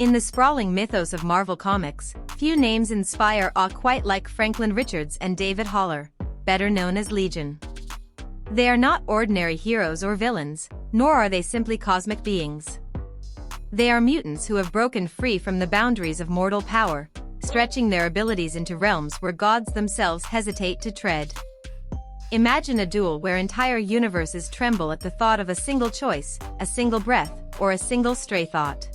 In the sprawling mythos of Marvel Comics, few names inspire awe quite like Franklin Richards and David Haller, better known as Legion. They are not ordinary heroes or villains, nor are they simply cosmic beings. They are mutants who have broken free from the boundaries of mortal power, stretching their abilities into realms where gods themselves hesitate to tread. Imagine a duel where entire universes tremble at the thought of a single choice, a single breath, or a single stray thought.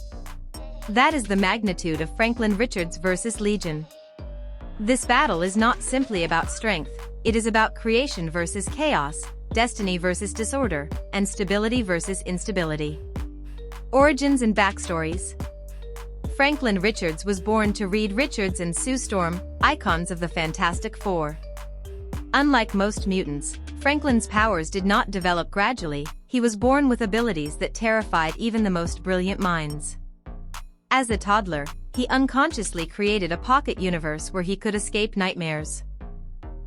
That is the magnitude of Franklin Richards versus Legion. This battle is not simply about strength, it is about creation versus chaos, destiny versus disorder, and stability versus instability. Origins and backstories. Franklin Richards was born to Reed Richards and Sue Storm, icons of the Fantastic Four. Unlike most mutants, Franklin's powers did not develop gradually, he was born with abilities that terrified even the most brilliant minds. As a toddler, he unconsciously created a pocket universe where he could escape nightmares.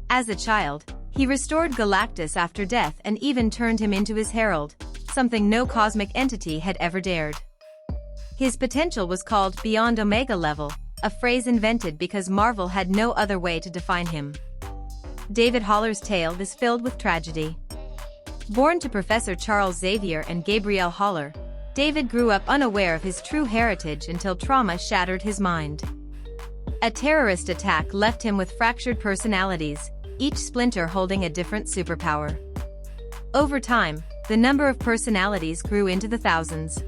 As a child, he restored Galactus after death and even turned him into his herald, something no cosmic entity had ever dared. His potential was called Beyond Omega Level, a phrase invented because Marvel had no other way to define him. David Haller's tale is filled with tragedy. Born to Professor Charles Xavier and Gabrielle Haller, David grew up unaware of his true heritage until trauma shattered his mind. A terrorist attack left him with fractured personalities, each splinter holding a different superpower. Over time, the number of personalities grew into the thousands.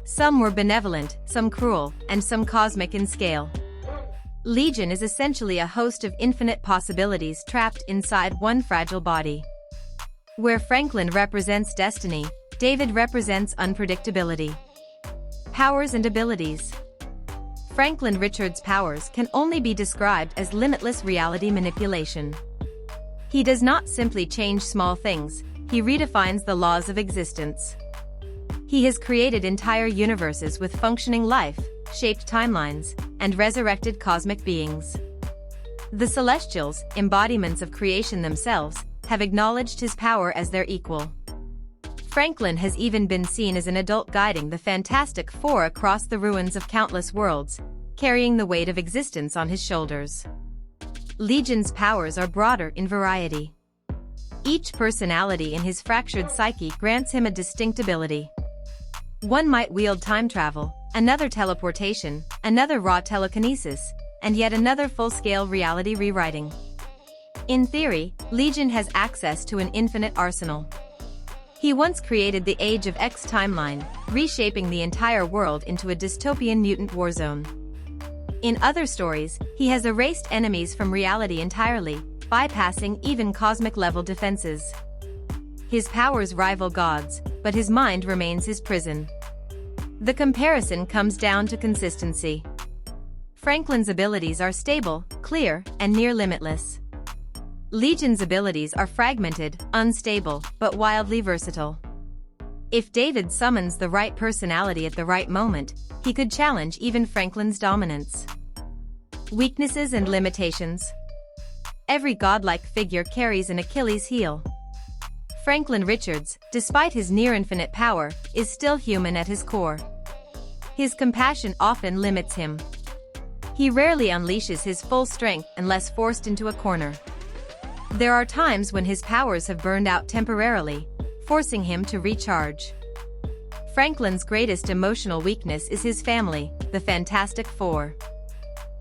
Some were benevolent, some cruel, and some cosmic in scale. Legion is essentially a host of infinite possibilities trapped inside one fragile body. Where Franklin represents destiny, David represents unpredictability. Powers and abilities. Franklin Richards' powers can only be described as limitless reality manipulation. He does not simply change small things, he redefines the laws of existence. He has created entire universes with functioning life, shaped timelines, and resurrected cosmic beings. The Celestials, embodiments of creation themselves, have acknowledged his power as their equal. Franklin has even been seen as an adult guiding the Fantastic Four across the ruins of countless worlds, carrying the weight of existence on his shoulders. Legion's powers are broader in variety. Each personality in his fractured psyche grants him a distinct ability. One might wield time travel, another teleportation, another raw telekinesis, and yet another full-scale reality rewriting. In theory, Legion has access to an infinite arsenal. He once created the Age of X timeline, reshaping the entire world into a dystopian mutant warzone. In other stories, he has erased enemies from reality entirely, bypassing even cosmic-level defenses. His powers rival gods, but his mind remains his prison. The comparison comes down to consistency. Franklin's abilities are stable, clear, and near limitless. Legion's abilities are fragmented, unstable, but wildly versatile. If David summons the right personality at the right moment, he could challenge even Franklin's dominance. Weaknesses and limitations. Every godlike figure carries an Achilles heel. Franklin Richards, despite his near-infinite power, is still human at his core. His compassion often limits him. He rarely unleashes his full strength unless forced into a corner. There are times when his powers have burned out temporarily, forcing him to recharge. Franklin's greatest emotional weakness is his family, the Fantastic Four.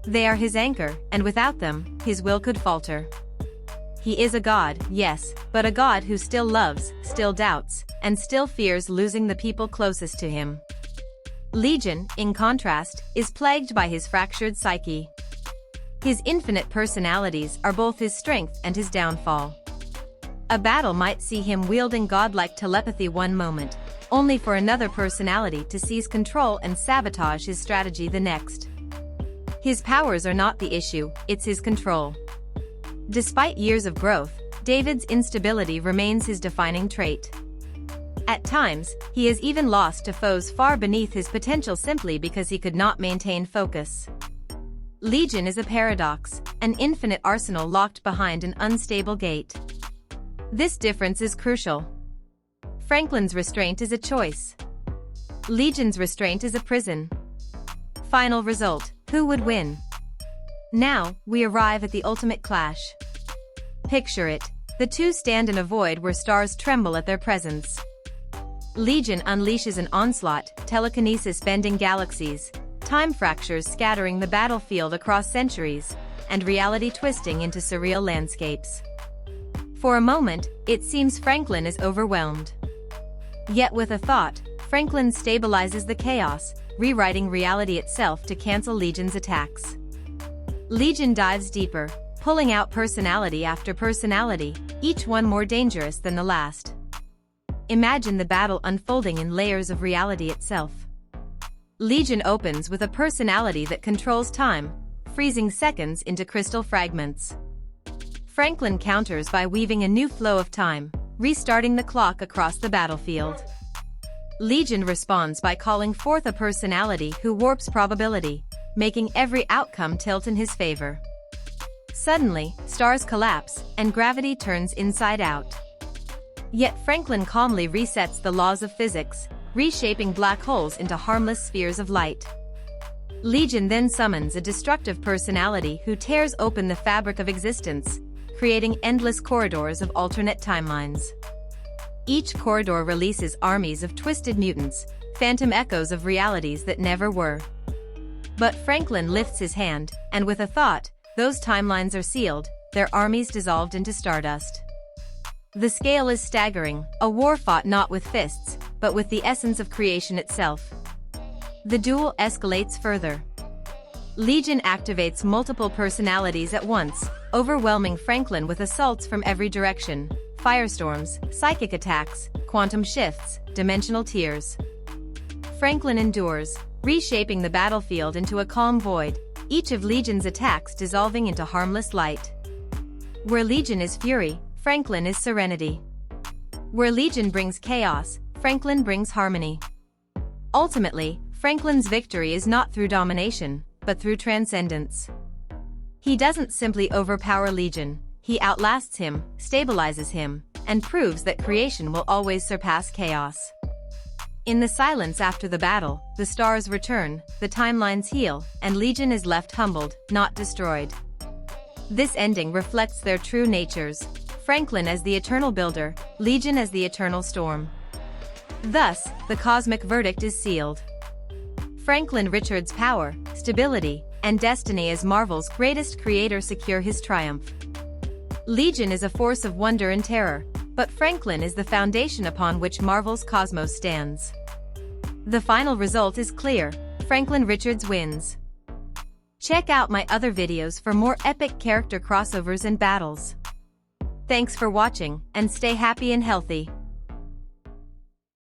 They are his anchor, and without them, his will could falter. He is a god, yes, but a god who still loves, still doubts, and still fears losing the people closest to him. Legion, in contrast, is plagued by his fractured psyche. His infinite personalities are both his strength and his downfall. A battle might see him wielding godlike telepathy one moment, only for another personality to seize control and sabotage his strategy the next. His powers are not the issue, it's his control. Despite years of growth, David's instability remains his defining trait. At times, he has even lost to foes far beneath his potential simply because he could not maintain focus. Legion is a paradox, an infinite arsenal locked behind an unstable gate. This difference is crucial. Franklin's restraint is a choice. Legion's restraint is a prison. Final result, who would win? Now, we arrive at the ultimate clash. Picture it. The two stand in a void where stars tremble at their presence. Lekin unleashes an onslaught, telekinesis bending galaxies, time fractures scattering the battlefield across centuries, and reality twisting into surreal landscapes. For a moment, it seems Franklin is overwhelmed. Yet with a thought, Franklin stabilizes the chaos, rewriting reality itself to cancel Lekin's attacks. Lekin dives deeper, pulling out personality after personality, each one more dangerous than the last. Imagine the battle unfolding in layers of reality itself. Lekin opens with a personality that controls time, freezing seconds into crystal fragments. Franklin counters by weaving a new flow of time, restarting the clock across the battlefield. Lekin responds by calling forth a personality who warps probability, making every outcome tilt in his favor. Suddenly, stars collapse, and gravity turns inside out. Yet Franklin calmly resets the laws of physics, reshaping black holes into harmless spheres of light. Lekin then summons a destructive personality who tears open the fabric of existence, creating endless corridors of alternate timelines. Each corridor releases armies of twisted mutants, phantom echoes of realities that never were. But Franklin lifts his hand, and with a thought, those timelines are sealed, their armies dissolved into stardust. The scale is staggering, a war fought not with fists, but with the essence of creation itself. The duel escalates further. Lekin activates multiple personalities at once, overwhelming Franklin with assaults from every direction: firestorms, psychic attacks, quantum shifts, dimensional tears. Franklin endures, reshaping the battlefield into a calm void, each of Lekin's attacks dissolving into harmless light. Where Lekin is fury, Franklin is serenity. Where Lekin brings chaos, Franklin brings harmony. Ultimately, Franklin's victory is not through domination, but through transcendence. He doesn't simply overpower Lekin, he outlasts him, stabilizes him, and proves that creation will always surpass chaos. In the silence after the battle, the stars return, the timelines heal, and Lekin is left humbled, not destroyed. This ending reflects their true natures: Franklin as the eternal builder, Lekin as the eternal storm. Thus, the cosmic verdict is sealed. Franklin Richards' power, stability, and destiny as Marvel's greatest creator secure his triumph. Lekin is a force of wonder and terror, but Franklin is the foundation upon which Marvel's cosmos stands. The final result is clear: Franklin Richards wins. Check out my other videos for more epic character crossovers and battles. Thanks for watching, and stay happy and healthy.